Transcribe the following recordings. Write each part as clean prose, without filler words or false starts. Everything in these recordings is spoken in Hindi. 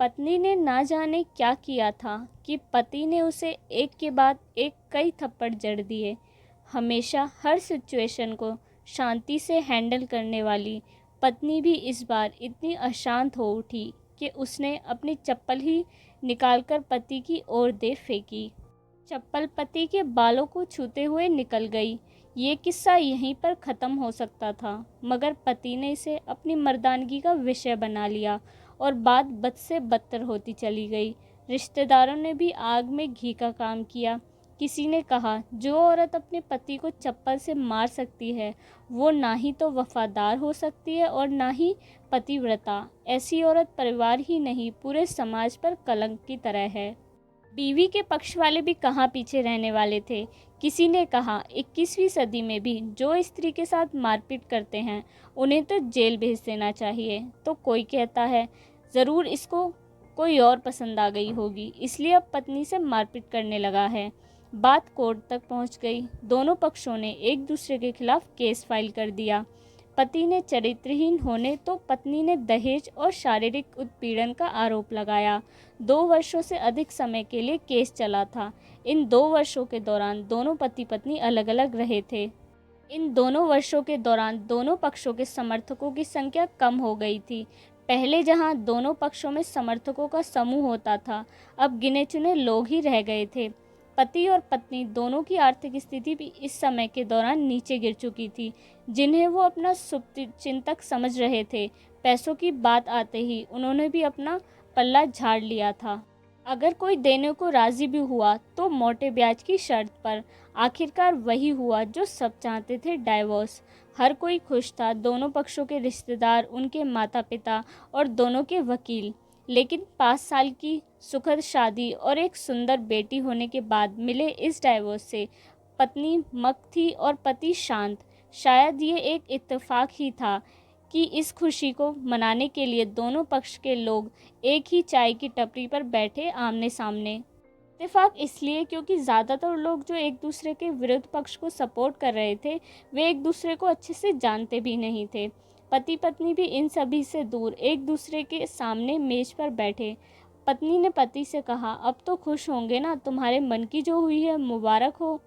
पत्नी ने ना जाने क्या किया था कि पति ने उसे एक के बाद एक कई थप्पड़ जड़ दिए। हमेशा हर सिचुएशन को शांति से हैंडल करने वाली पत्नी भी इस बार इतनी अशांत हो उठी कि उसने अपनी चप्पल ही निकालकर पति की ओर दे फेंकी। चप्पल पति के बालों को छूते हुए निकल गई। ये किस्सा यहीं पर ख़त्म हो सकता था, मगर पति ने इसे अपनी मर्दानगी का विषय बना लिया और बात बद से बदतर होती चली गई। रिश्तेदारों ने भी आग में घी का काम किया। किसी ने कहा, जो औरत अपने पति को चप्पल से मार सकती है वो ना ही तो वफादार हो सकती है और ना ही पतिव्रता। ऐसी औरत परिवार ही नहीं पूरे समाज पर कलंक की तरह है। बीवी के पक्ष वाले भी कहाँ पीछे रहने वाले थे। किसी ने कहा, 21वीं सदी में भी जो स्त्री के साथ मारपीट करते हैं उन्हें तो जेल भेज देना चाहिए। तो कोई कहता है, ज़रूर इसको कोई और पसंद आ गई होगी इसलिए अब पत्नी से मारपीट करने लगा है। बात कोर्ट तक पहुंच गई। दोनों पक्षों ने एक दूसरे के खिलाफ केस फाइल कर दिया। पति ने चरित्रहीन होने तो पत्नी ने दहेज और शारीरिक उत्पीड़न का आरोप लगाया। 2 वर्षों से अधिक समय के लिए केस चला था। इन 2 वर्षों के दौरान दोनों पति पत्नी अलग अलग रहे थे। इन दोनों वर्षों के दौरान दोनों पक्षों के समर्थकों की संख्या कम हो गई थी। पहले जहां दोनों पक्षों में समर्थकों का समूह होता था, अब गिने चुने लोग ही रह गए थे। पति और पत्नी दोनों की आर्थिक स्थिति भी इस समय के दौरान नीचे गिर चुकी थी, जिन्हें वो अपना शुभचिंतक समझ रहे थे। पैसों की बात आते ही उन्होंने भी अपना पल्ला झाड़ लिया था। अगर कोई देने को राजी भी हुआ तो मोटे ब्याज की शर्त पर। आखिरकार वही हुआ जो सब चाहते थे, डाइवोर्स। हर कोई खुश था, दोनों पक्षों के रिश्तेदार, उनके माता पिता और दोनों के वकील। लेकिन 5 साल की सुखद शादी और एक सुंदर बेटी होने के बाद मिले इस डाइवोर्स से पत्नी मक थी और पति शांत। शायद ये एक इत्तेफाक ही था कि इस खुशी को मनाने के लिए दोनों पक्ष के लोग एक ही चाय की टपरी पर बैठे आमने सामने। इत्तेफाक इसलिए क्योंकि ज़्यादातर लोग जो एक दूसरे के विरुद्ध पक्ष को सपोर्ट कर रहे थे वे एक दूसरे को अच्छे से जानते भी नहीं थे। पति पत्नी भी इन सभी से दूर एक दूसरे के सामने मेज पर बैठे। पत्नी ने पति से कहा, अब तो खुश होंगे ना, तुम्हारे मन की जो हुई है मुबारक हो।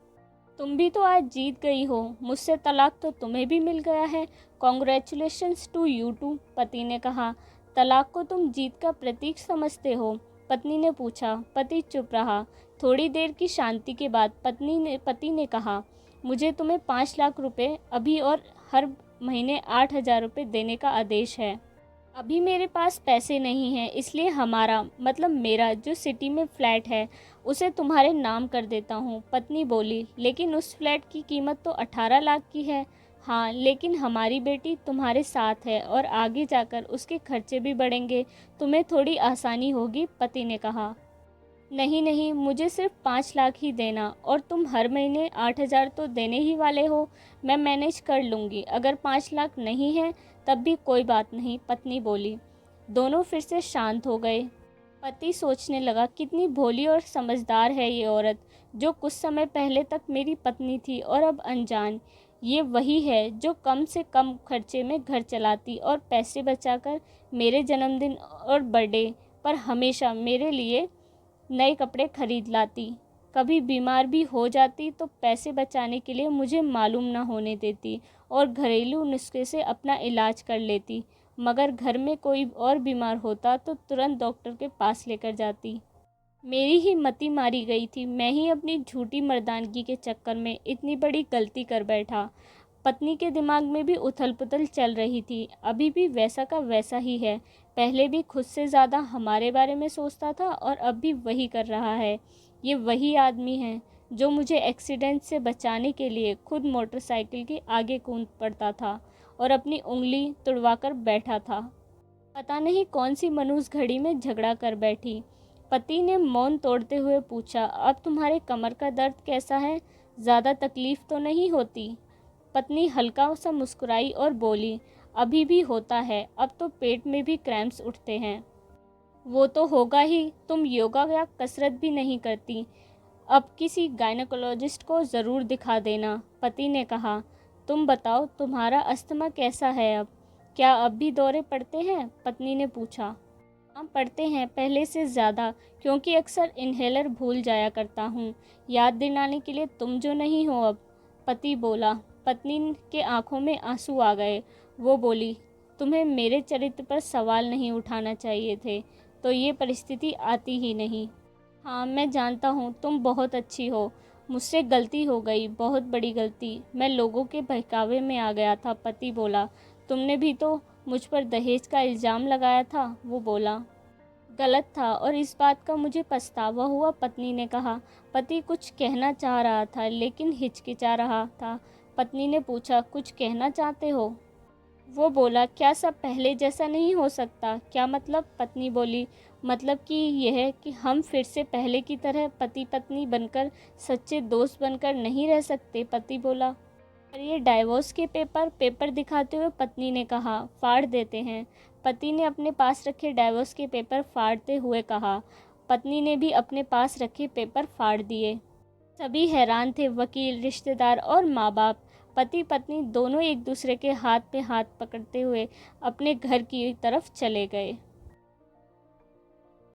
तुम भी तो आज जीत गई हो, मुझसे तलाक तो तुम्हें भी मिल गया है। Congratulations to you too. पति ने कहा, तलाक को तुम जीत का प्रतीक समझते हो? पत्नी ने पूछा। पति चुप रहा। थोड़ी देर की शांति के बाद पति ने कहा, मुझे तुम्हें 5 लाख रुपए अभी और हर महीने 8,000 रुपये देने का आदेश है। अभी मेरे पास पैसे नहीं हैं, इसलिए हमारा मतलब मेरा जो सिटी में फ्लैट है उसे तुम्हारे नाम कर देता हूँ। पत्नी बोली, लेकिन उस फ्लैट की कीमत तो 18 लाख की है। हाँ, लेकिन हमारी बेटी तुम्हारे साथ है और आगे जाकर उसके खर्चे भी बढ़ेंगे, तुम्हें थोड़ी आसानी होगी। पति ने कहा, नहीं नहीं, मुझे सिर्फ 5 लाख ही देना और तुम हर महीने 8,000 तो देने ही वाले हो। मैं मैनेज कर लूँगी। अगर 5 लाख नहीं है तब भी कोई बात नहीं। पत्नी बोली। दोनों फिर से शांत हो गए। पति सोचने लगा, कितनी भोली और समझदार है ये औरत, जो कुछ समय पहले तक मेरी पत्नी थी और अब अनजान। ये वही है जो कम से कम खर्चे में घर चलाती और पैसे बचाकर मेरे जन्मदिन और बर्थडे पर हमेशा मेरे लिए नए कपड़े खरीद लाती। कभी बीमार भी हो जाती तो पैसे बचाने के लिए मुझे मालूम ना होने देती और घरेलू नुस्खे से अपना इलाज कर लेती। मगर घर में कोई और बीमार होता तो तुरंत डॉक्टर के पास लेकर जाती। मेरी ही मति मारी गई थी। मैं ही अपनी झूठी मर्दानगी के चक्कर में इतनी बड़ी गलती कर बैठा। पत्नी के दिमाग में भी उथल पुथल चल रही थी। अभी भी वैसा का वैसा ही है। पहले भी खुद से ज़्यादा हमारे बारे में सोचता था और अब भी वही कर रहा है। ये वही आदमी है जो मुझे एक्सीडेंट से बचाने के लिए खुद मोटरसाइकिल के आगे कूद पड़ता था और अपनी उंगली तुड़वाकर बैठा था। पता नहीं कौन सी मनुष्य घड़ी में झगड़ा कर बैठी। पति ने मौन तोड़ते हुए पूछा, अब तुम्हारे कमर का दर्द कैसा है? ज़्यादा तकलीफ़ तो नहीं होती? पत्नी हल्का सा मुस्कुराई और बोली, अभी भी होता है, अब तो पेट में भी क्रैम्प्स उठते हैं। वो तो होगा ही, तुम योगा या कसरत भी नहीं करती। अब किसी गायनेकोलॉजिस्ट को ज़रूर दिखा देना। पति ने कहा, तुम बताओ, तुम्हारा अस्थमा कैसा है अब? क्या अब भी दौरे पड़ते हैं? पत्नी ने पूछा। हाँ, पढ़ते हैं, पहले से ज़्यादा, क्योंकि अक्सर इन्हेलर भूल जाया करता हूँ। याद दिलाने के लिए तुम जो नहीं हो अब, पति बोला। पत्नी के आंखों में आंसू आ गए। वो बोली, तुम्हें मेरे चरित्र पर सवाल नहीं उठाना चाहिए थे, तो ये परिस्थिति आती ही नहीं। हाँ, मैं जानता हूँ तुम बहुत अच्छी हो। मुझसे गलती हो गई, बहुत बड़ी गलती। मैं लोगों के बहकावे में आ गया था, पति बोला। तुमने भी तो मुझ पर दहेज का इल्ज़ाम लगाया था, वो बोला। गलत था और इस बात का मुझे पछतावा हुआ, पत्नी ने कहा। पति कुछ कहना चाह रहा था लेकिन हिचकिचा रहा था। पत्नी ने पूछा, कुछ कहना चाहते हो? वो बोला, क्या सब पहले जैसा नहीं हो सकता? क्या मतलब? पत्नी बोली, मतलब कि यह कि हम फिर से पहले की तरह पति पत्नी बनकर, सच्चे दोस्त बनकर नहीं रह सकते, पति बोला। और ये डाइवोर्स के पेपर दिखाते हुए पत्नी ने कहा, फाड़ देते हैं। पति ने अपने पास रखे डाइवोर्स के पेपर फाड़ते हुए कहा। पत्नी ने भी अपने पास रखे पेपर फाड़ दिए। सभी हैरान थे, वकील, रिश्तेदार और माँ बाप। पति पत्नी दोनों एक दूसरे के हाथ पे हाथ पकड़ते हुए अपने घर की तरफ चले गए।